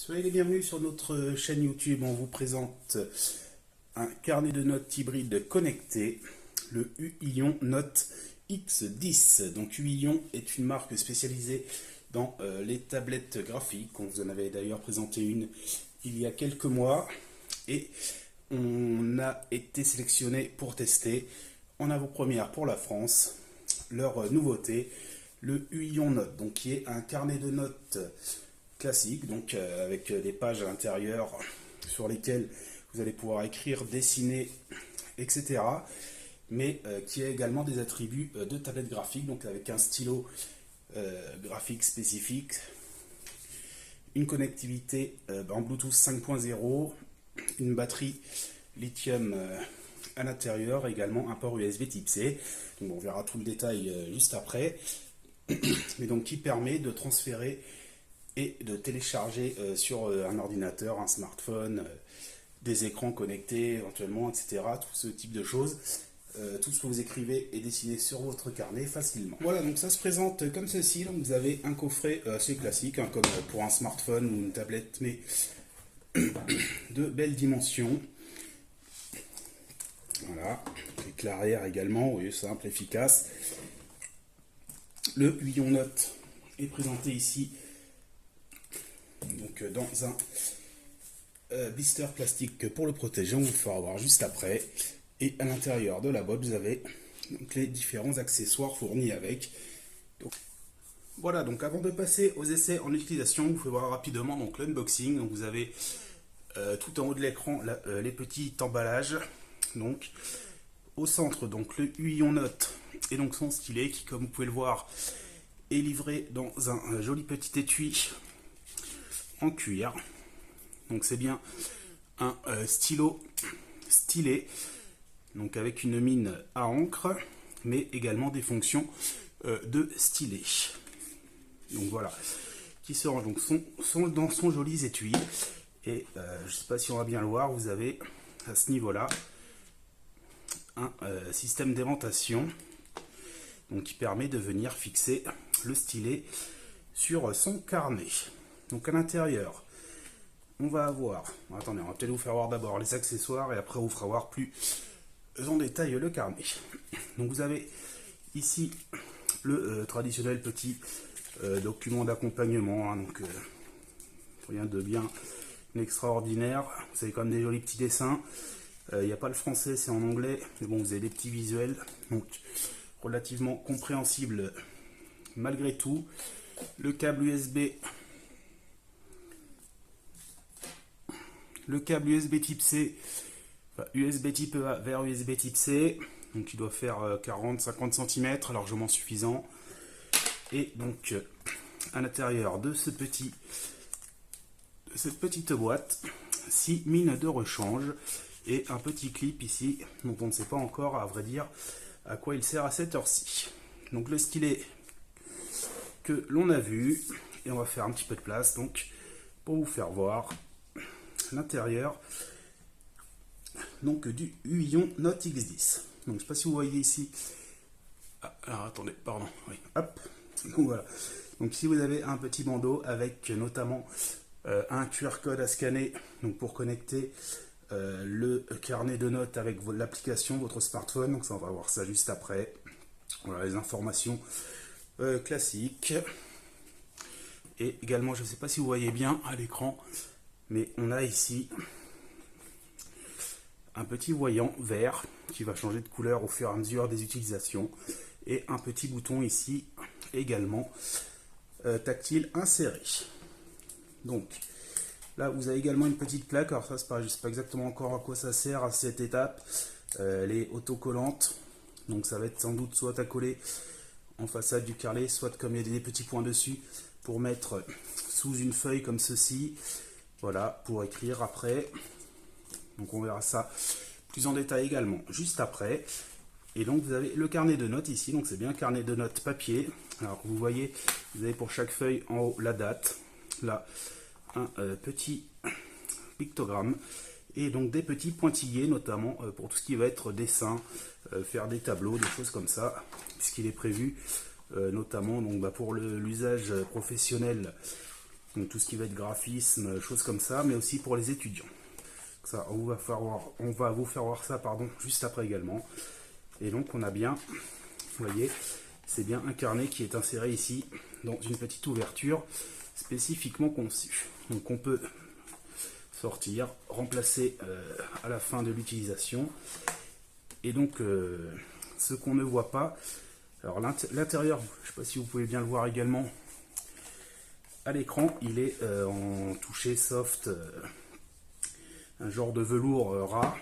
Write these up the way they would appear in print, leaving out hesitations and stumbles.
Soyez les bienvenus sur notre chaîne YouTube. On vous présente un carnet de notes hybride connecté, le Huion Note X10. Donc Huion est une marque spécialisée dans les tablettes graphiques. On vous en avait d'ailleurs présenté une il y a quelques mois et on a été sélectionné pour tester en avant-première pour la France leur nouveauté, le Huion Note, donc qui est un carnet de notes classique, donc avec des pages à l'intérieur sur lesquelles vous allez pouvoir écrire, dessiner, etc. Mais qui a également des attributs de tablette graphique, donc avec un stylo graphique spécifique, une connectivité en Bluetooth 5.0, une batterie lithium à l'intérieur, également un port USB type C. Donc on verra tout le détail juste après. Mais donc qui permet de transférer et de télécharger sur un ordinateur, un smartphone, des écrans connectés éventuellement, etc. Tout ce type de choses. Tout ce que vous écrivez est dessiné sur votre carnet facilement. Voilà, donc ça se présente comme ceci. Donc vous avez un coffret assez classique, hein, comme pour un smartphone ou une tablette, mais de belles dimensions. Voilà, avec l'arrière également, oui, simple, efficace. Le Huion Note est présenté ici donc dans un blister plastique pour le protéger, on vous le fera voir juste après. Et à l'intérieur de la boîte, vous avez donc les différents accessoires fournis avec. Donc, voilà, donc avant de passer aux essais en utilisation, vous pouvez voir rapidement donc l'unboxing. Donc vous avez tout en haut de l'écran les petits emballages. Donc au centre, donc le Huion Note et donc son stylet qui, comme vous pouvez le voir, est livré dans un joli petit étui en cuir. Donc c'est bien un stylo stylé, donc avec une mine à encre, mais également des fonctions de stylet. Donc voilà, qui se range donc dans son joli étui. Et je ne sais pas si on va bien le voir, vous avez à ce niveau-là un système d'aimantation, donc qui permet de venir fixer le stylet sur son carnet. Donc à l'intérieur, on va avoir, attendez, on va peut-être vous faire voir d'abord les accessoires et après on vous fera voir plus en détail le carnet. Donc vous avez ici le traditionnel petit document d'accompagnement, hein, donc rien de bien extraordinaire. Vous avez quand même des jolis petits dessins. Il n'y a pas le français, c'est en anglais, mais bon, vous avez des petits visuels, donc relativement compréhensible malgré tout. Le câble USB, type C, enfin, USB type A vers USB type C, donc il doit faire 40-50 cm, largement suffisant. Et donc à l'intérieur de cette petite boîte, 6 mines de rechange et un petit clip ici, dont on ne sait pas encore, à vrai dire, à quoi il sert à cette heure-ci. Donc le stylet que l'on a vu, et on va faire un petit peu de place donc pour vous faire voir l'intérieur donc du Huion Note X10. Donc je ne sais pas si vous voyez ici. Ah, alors attendez, pardon. Oui, hop. Donc voilà. Donc ici vous avez un petit bandeau avec notamment un QR code à scanner, donc pour connecter le carnet de notes avec l'application, votre smartphone. Donc ça, on va voir ça juste après. Voilà les informations classiques. Et également, je ne sais pas si vous voyez bien à l'écran, mais on a ici un petit voyant vert qui va changer de couleur au fur et à mesure des utilisations. Et un petit bouton ici également tactile inséré. Donc là, vous avez également une petite plaque. Alors ça, je ne sais pas exactement encore à quoi ça sert à cette étape. Elle est autocollante. Donc ça va être sans doute soit à coller en façade du carnet, soit comme il y a des petits points dessus, pour mettre sous une feuille comme ceci. Voilà, pour écrire après. Donc on verra ça plus en détail également juste après. Et donc vous avez le carnet de notes ici. Donc c'est bien un carnet de notes papier. Alors vous voyez, vous avez pour chaque feuille en haut la date. Là, un petit pictogramme et donc des petits pointillés, notamment pour tout ce qui va être dessin, faire des tableaux, des choses comme ça, puisqu'il est prévu notamment donc, pour l'usage professionnel Donc tout ce qui va être graphisme, choses comme ça, mais aussi pour les étudiants. Ça, on va vous faire voir ça, pardon, juste après également. Et donc on a bien, vous voyez, c'est bien un carnet qui est inséré ici dans une petite ouverture spécifiquement conçue. Donc on peut sortir, remplacer à la fin de l'utilisation. Et donc ce qu'on ne voit pas, alors l'intérieur, je ne sais pas si vous pouvez bien le voir également à l'écran, il est en touché soft, un genre de velours ras,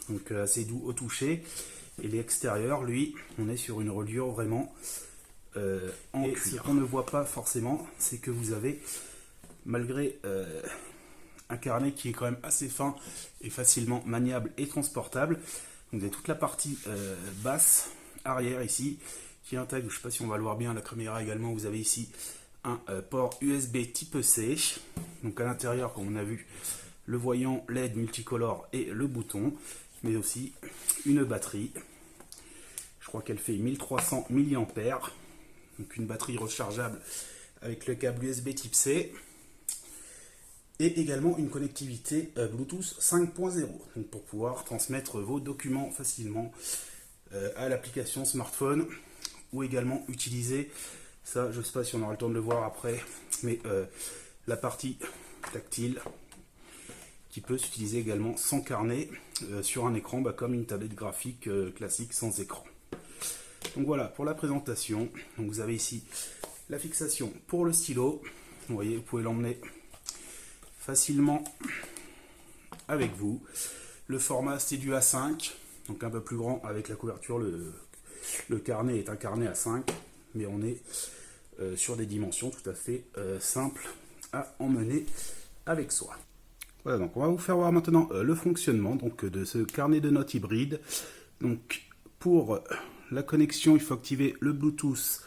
donc assez doux au toucher. Et l'extérieur, lui, on est sur une reliure vraiment en cuir. Ce qu'on ne voit pas forcément, c'est que vous avez, malgré un carnet qui est quand même assez fin et facilement maniable et transportable, vous avez toute la partie basse, arrière ici, qui intègre, je ne sais pas si on va le voir bien à la caméra également, vous avez ici un port USB type C. Donc à l'intérieur, comme on a vu, le voyant LED multicolore et le bouton, mais aussi une batterie. Je crois qu'elle fait 1300 mAh, donc une batterie rechargeable avec le câble USB type C. Et également une connectivité Bluetooth 5.0, donc pour pouvoir transmettre vos documents facilement à l'application smartphone, ou également utiliser, ça je ne sais pas si on aura le temps de le voir après, mais la partie tactile qui peut s'utiliser également sans carnet sur un écran, comme une tablette graphique classique sans écran. Donc voilà pour la présentation. Donc vous avez ici la fixation pour le stylo, vous voyez, vous pouvez l'emmener facilement avec vous. Le format c'est du A5, donc un peu plus grand avec la couverture. Le carnet est un carnet A5, mais on est sur des dimensions tout à fait simples à emmener avec soi. Voilà, donc on va vous faire voir maintenant le fonctionnement donc, de ce carnet de notes hybride. Donc pour la connexion, il faut activer le Bluetooth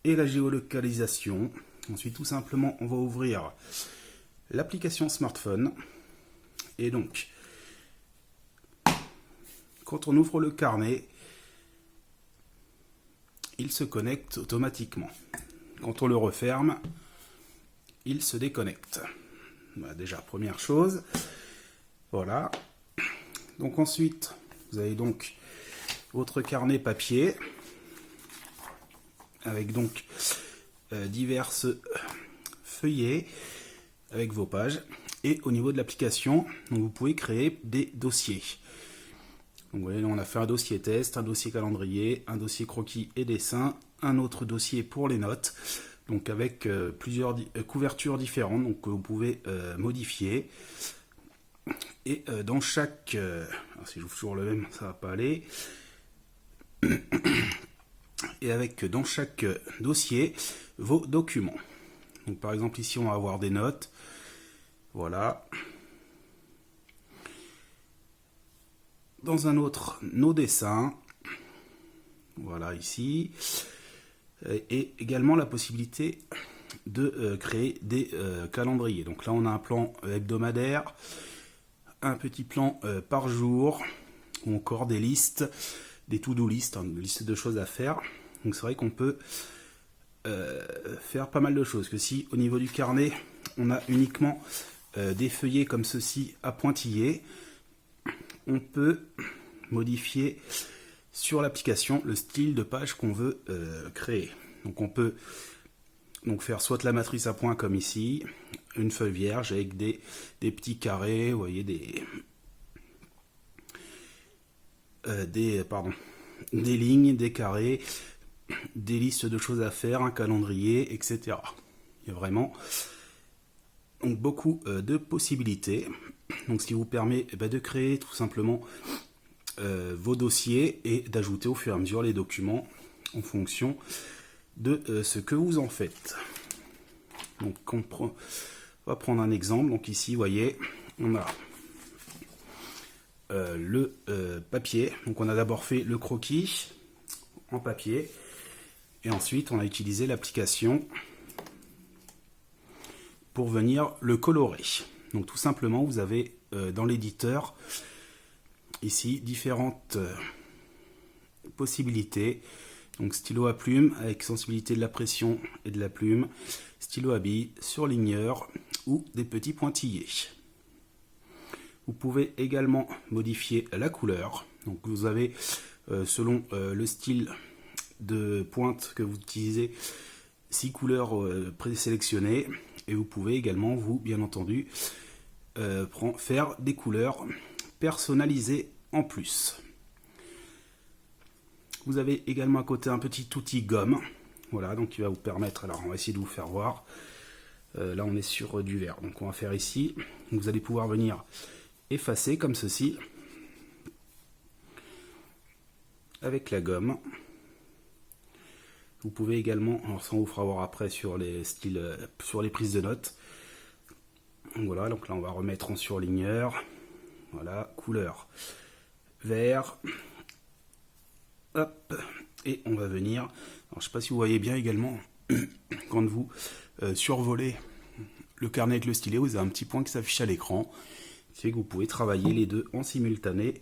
et la géolocalisation. Ensuite, tout simplement, on va ouvrir l'application smartphone. Et donc, quand on ouvre le carnet, il se connecte automatiquement. Quand on le referme, il se déconnecte. Voilà, déjà, première chose. Voilà. Donc ensuite, vous avez donc votre carnet papier avec donc diverses feuillets avec vos pages. Et au niveau de l'application, vous pouvez créer des dossiers. Donc, vous voyez, là, on a fait un dossier test, un dossier calendrier, un dossier croquis et dessin, un autre dossier pour les notes. Donc avec plusieurs couvertures différentes, donc vous pouvez modifier. Et dans chaque... alors si j'ouvre toujours le même, ça ne va pas aller. Et avec dans chaque dossier, vos documents. Donc par exemple ici, on va avoir des notes. Voilà. Dans un autre, nos dessins. Voilà ici. Et également la possibilité de créer des calendriers. Donc là, on a un plan hebdomadaire, un petit plan par jour, ou encore des listes, des to-do list, une liste de choses à faire. Donc c'est vrai qu'on peut faire pas mal de choses. Que si au niveau du carnet, on a uniquement des feuillets comme ceci à pointillés, on peut modifier sur l'application le style de page qu'on veut créer. Donc on peut donc faire soit la matrice à points comme ici, une feuille vierge avec des petits carrés, vous voyez, des lignes, des carrés, des listes de choses à faire, un calendrier, etc. Il y a vraiment donc beaucoup de possibilités. Donc ce qui vous permet de créer tout simplement vos dossiers et d'ajouter au fur et à mesure les documents en fonction de ce que vous en faites. Donc on va prendre un exemple. Donc ici, vous voyez, on a le papier. Donc on a d'abord fait le croquis en papier et ensuite on a utilisé l'application pour venir le colorer. Donc tout simplement, vous avez dans l'éditeur ici différentes possibilités Donc stylo à plume avec sensibilité de la pression et de la plume, stylo à billes, surligneur ou des petits pointillés. Vous pouvez également modifier la couleur. Donc vous avez, selon le style de pointe que vous utilisez, 6 couleurs présélectionnées. Et vous pouvez également, vous, bien entendu, faire des couleurs personnalisées en plus. Vous avez également à côté un petit outil gomme. Voilà, donc qui va vous permettre, alors on va essayer de vous faire voir. Là on est sur du vert, donc on va faire ici. Vous allez pouvoir venir effacer comme ceci avec la gomme. Vous pouvez également, alors ça on vous fera voir après sur les styles, sur les prises de notes. Voilà, donc là on va remettre en surligneur. Voilà, couleur vert. Hop, et on va venir. Alors je ne sais pas si vous voyez bien également quand vous survolez le carnet avec le stylet, vous avez un petit point qui s'affiche à l'écran. Ce qui fait que vous pouvez travailler les deux en simultané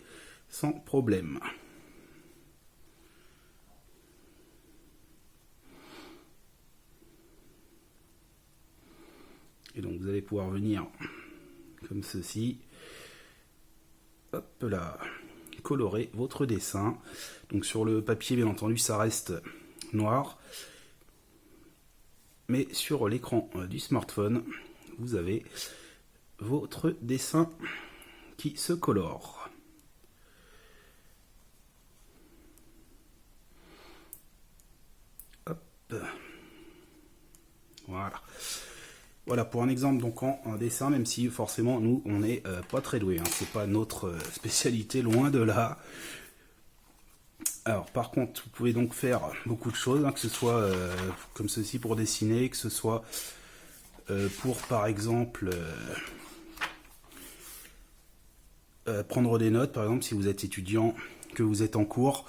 sans problème. Et donc vous allez pouvoir venir comme ceci. Hop là, colorer votre dessin. Donc sur le papier, bien entendu, ça reste noir. Mais sur l'écran du smartphone, vous avez votre dessin qui se colore. Hop. Voilà. Voilà pour un exemple donc en dessin, même si forcément nous on n'est pas très doué, hein. C'est pas notre spécialité, loin de là. Alors par contre vous pouvez donc faire beaucoup de choses, hein, que ce soit comme ceci pour dessiner, que ce soit pour par exemple prendre des notes, par exemple si vous êtes étudiant, que vous êtes en cours,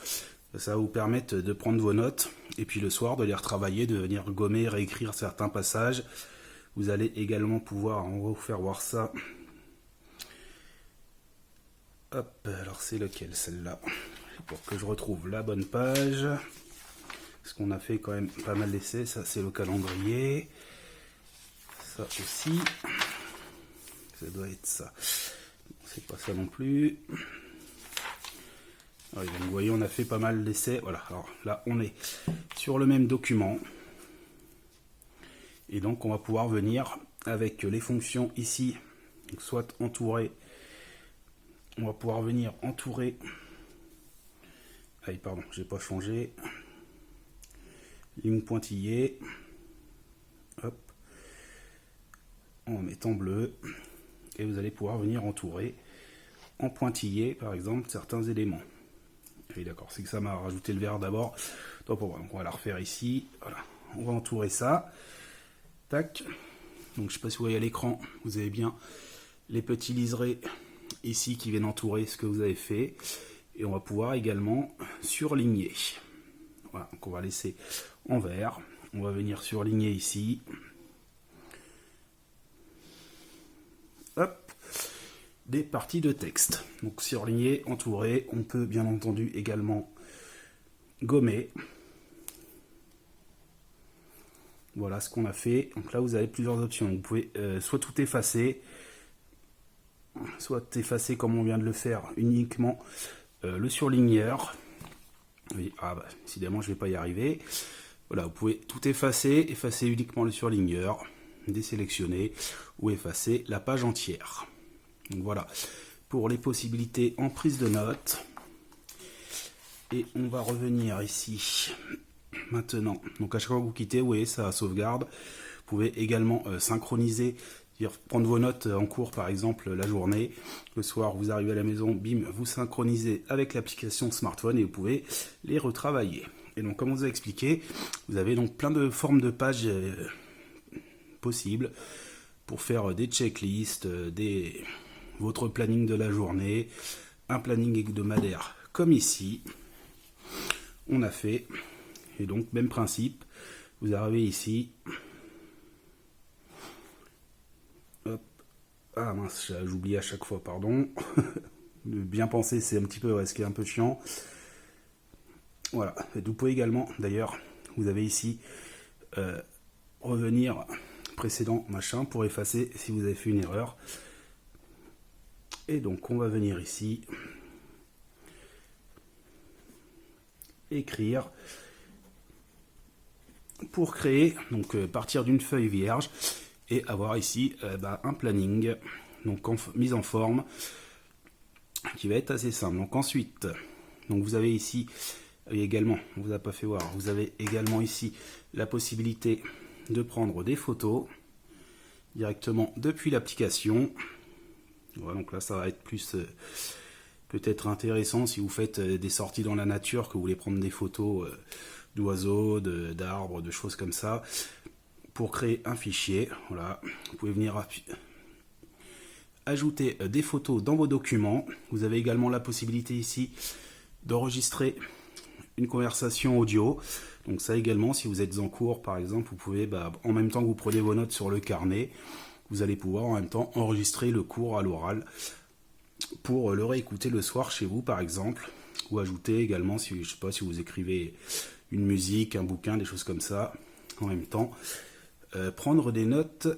ça va vous permettre de prendre vos notes et puis le soir de les retravailler, de venir gommer, réécrire certains passages. Vous allez également pouvoir, on va vous faire voir ça. Hop, alors c'est lequel celle-là? Pour que je retrouve la bonne page. Parce qu'on a fait quand même pas mal d'essais. Ça c'est le calendrier. Ça aussi. Ça doit être ça. C'est pas ça non plus. Alors, donc, vous voyez, on a fait pas mal d'essais. Voilà, alors là on est sur le même document. Et donc on va pouvoir venir avec les fonctions ici, donc soit entourer, on va pouvoir venir entourer, pardon, j'ai pas changé, ligne pointillée, hop, en mettant bleu, et vous allez pouvoir venir entourer en pointillé par exemple certains éléments. Oui d'accord, c'est que ça m'a rajouté le vert d'abord, donc on va la refaire ici, voilà, on va entourer ça. Tac. Donc je ne sais pas si vous voyez à l'écran, vous avez bien les petits liserés ici qui viennent entourer ce que vous avez fait. Et on va pouvoir également surligner. Voilà, donc on va laisser en vert. On va venir surligner ici. Hop. Des parties de texte. Donc surligner, entourer. On peut bien entendu également gommer. Voilà ce qu'on a fait. Donc là, vous avez plusieurs options. Vous pouvez soit tout effacer, soit effacer comme on vient de le faire, uniquement le surligneur. Oui, ah bah, décidément, je ne vais pas y arriver. Voilà, vous pouvez tout effacer, effacer uniquement le surligneur, désélectionner ou effacer la page entière. Donc voilà, pour les possibilités en prise de notes. Et on va revenir ici. Maintenant, donc à chaque fois que vous quittez, vous voyez, ça sauvegarde. Vous pouvez également synchroniser, c'est-à-dire prendre vos notes en cours, par exemple, la journée. Le soir, vous arrivez à la maison, bim, vous synchronisez avec l'application smartphone et vous pouvez les retravailler. Et donc, comme on vous a expliqué, vous avez donc plein de formes de pages possibles pour faire des checklists, votre planning de la journée, un planning hebdomadaire comme ici. On a fait... Et donc, même principe, vous arrivez ici. Hop. Ah mince, j'oublie à chaque fois, pardon. Bien penser, c'est un petit peu, ce qui est un peu chiant. Voilà, et vous pouvez également, d'ailleurs, vous avez ici revenir précédent machin pour effacer si vous avez fait une erreur. Et donc on va venir ici écrire pour créer, donc partir d'une feuille vierge et avoir ici un planning, donc mise en forme, qui va être assez simple. Donc ensuite, donc vous avez ici également, on vous a pas fait voir, vous avez également ici la possibilité de prendre des photos directement depuis l'application. Voilà, donc là ça va être plus peut-être intéressant si vous faites des sorties dans la nature, que vous voulez prendre des photos d'oiseaux, d'arbres, de choses comme ça, pour créer un fichier. Voilà, vous pouvez venir ajouter des photos dans vos documents. Vous avez également la possibilité ici d'enregistrer une conversation audio. Donc ça également, si vous êtes en cours par exemple, vous pouvez, en même temps que vous prenez vos notes sur le carnet, vous allez pouvoir en même temps enregistrer le cours à l'oral pour le réécouter le soir chez vous par exemple, ou ajouter également, si je sais pas, si vous écrivez une musique, un bouquin, des choses comme ça, en même temps, prendre des notes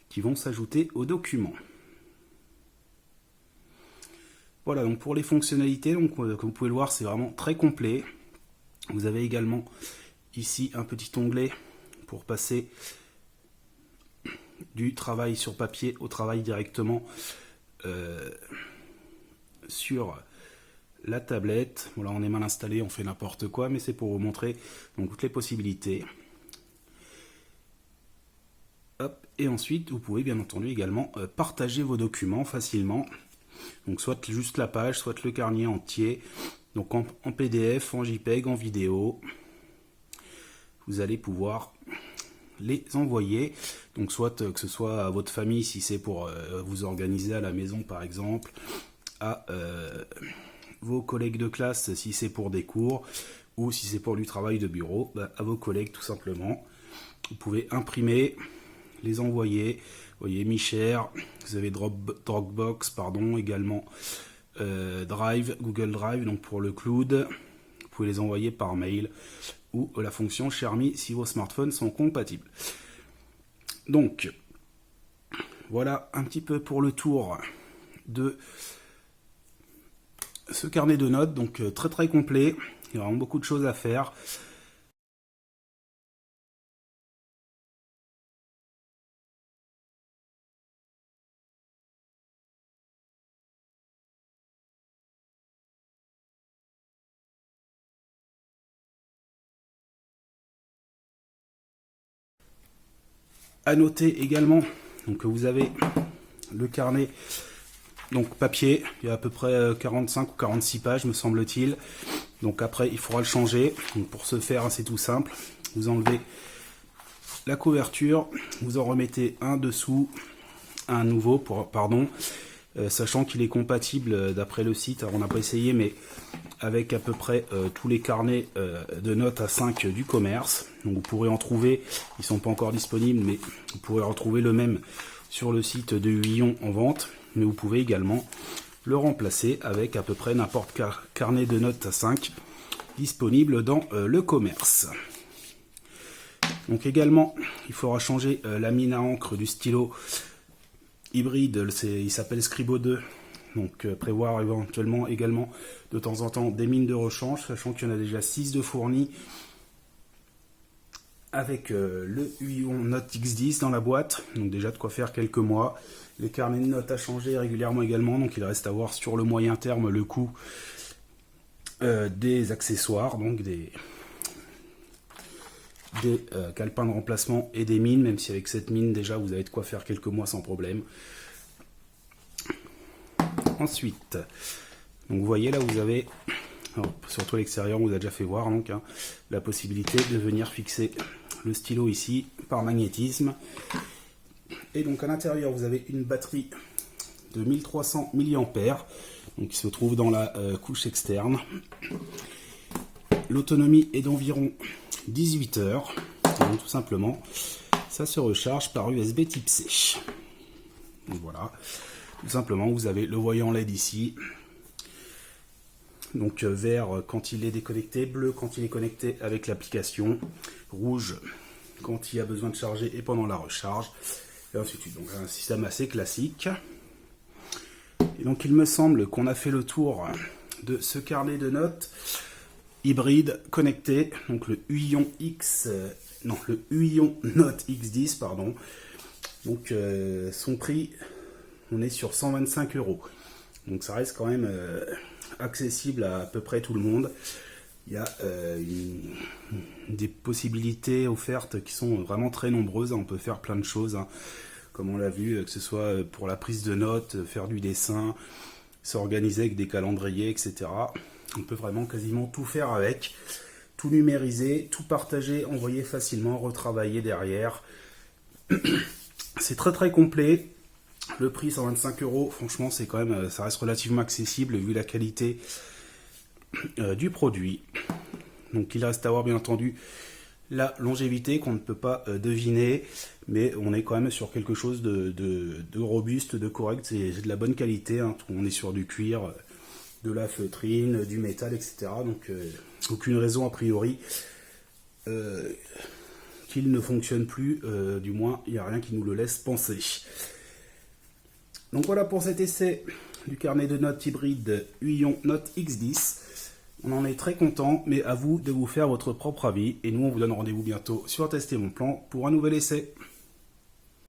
qui vont s'ajouter au document. Voilà, donc pour les fonctionnalités, donc, comme vous pouvez le voir, c'est vraiment très complet. Vous avez également ici un petit onglet pour passer du travail sur papier au travail directement sur la tablette. Voilà, on est mal installé, on fait n'importe quoi, mais c'est pour vous montrer donc toutes les possibilités. Hop, et ensuite, vous pouvez bien entendu également partager vos documents facilement. Donc soit juste la page, soit le carnet entier. Donc en PDF, en JPEG, en vidéo. Vous allez pouvoir les envoyer. Donc soit que ce soit à votre famille si c'est pour vous organiser à la maison par exemple, à vos collègues de classe si c'est pour des cours, ou si c'est pour du travail de bureau, à vos collègues tout simplement. Vous pouvez imprimer, les envoyer. Vous voyez MiShare, vous avez Dropbox, pardon, également Drive, Google Drive, donc pour le cloud. Vous pouvez les envoyer par mail ou la fonction Share Me si vos smartphones sont compatibles. Donc, voilà un petit peu pour le tour de ce carnet de notes, donc très très complet. Il y a vraiment beaucoup de choses à faire. À noter également donc, que vous avez le carnet donc papier, il y a à peu près 45 ou 46 pages me semble-t-il. Donc après il faudra le changer. Donc, pour ce faire c'est tout simple. Vous enlevez la couverture, vous en remettez un dessous, un nouveau, sachant qu'il est compatible d'après le site. Alors on n'a pas essayé, mais avec à peu près tous les carnets de notes A5 du commerce. Donc vous pourrez en trouver, ils ne sont pas encore disponibles, mais vous pourrez en trouver le même sur le site de Huillon en vente. Mais vous pouvez également le remplacer avec à peu près n'importe quel carnet de notes A5 disponible dans le commerce. Donc également, il faudra changer la mine à encre du stylo hybride, il s'appelle Scribo 2. Donc prévoir éventuellement également de temps en temps des mines de rechange, sachant qu'il y en a déjà 6 de fournis avec le Huillon Note X10 dans la boîte. Donc déjà de quoi faire quelques mois. Les carnets de notes à changer régulièrement également, donc il reste à voir sur le moyen terme le coût des accessoires, donc des calepins de remplacement et des mines, même si avec cette mine déjà vous avez de quoi faire quelques mois sans problème. Ensuite, donc vous voyez là vous avez, surtout à l'extérieur, on vous a déjà fait voir donc, la possibilité de venir fixer le stylo ici par magnétisme. Et donc à l'intérieur vous avez une batterie de 1300 mAh donc qui se trouve dans la couche externe. L'autonomie est d'environ 18 heures. Donc tout simplement, ça se recharge par USB type C. Donc voilà, tout simplement, vous avez le voyant LED ici, Donc vert quand il est déconnecté, bleu quand il est connecté avec l'application, rouge quand il y a besoin de charger et pendant la recharge, et ainsi de suite. Donc un système assez classique. Et donc il me semble qu'on a fait le tour de ce carnet de notes hybride connecté, donc le Huion le Huion Note X10, pardon. Donc son prix, on est sur 125 €. Donc ça reste quand même accessible à peu près tout le monde. Il y a des possibilités offertes qui sont vraiment très nombreuses. On peut faire plein de choses, hein, comme on l'a vu, que ce soit pour la prise de notes, faire du dessin, s'organiser avec des calendriers, etc. On peut vraiment quasiment tout faire avec, tout numériser, tout partager, envoyer facilement, retravailler derrière. C'est très très complet. Le prix 125 €, franchement, c'est quand même, ça reste relativement accessible vu la qualité du produit. Donc il reste à voir bien entendu la longévité qu'on ne peut pas deviner, mais on est quand même sur quelque chose de robuste, de correct, c'est de la bonne qualité, hein. On est sur du cuir, de la feutrine, du métal, etc. Donc aucune raison a priori qu'il ne fonctionne plus, du moins il n'y a rien qui nous le laisse penser. Donc voilà pour cet essai du carnet de notes hybride Huion Note X10. On en est très content, mais à vous de vous faire votre propre avis. Et nous, on vous donne rendez-vous bientôt sur Tester mon plan pour un nouvel essai.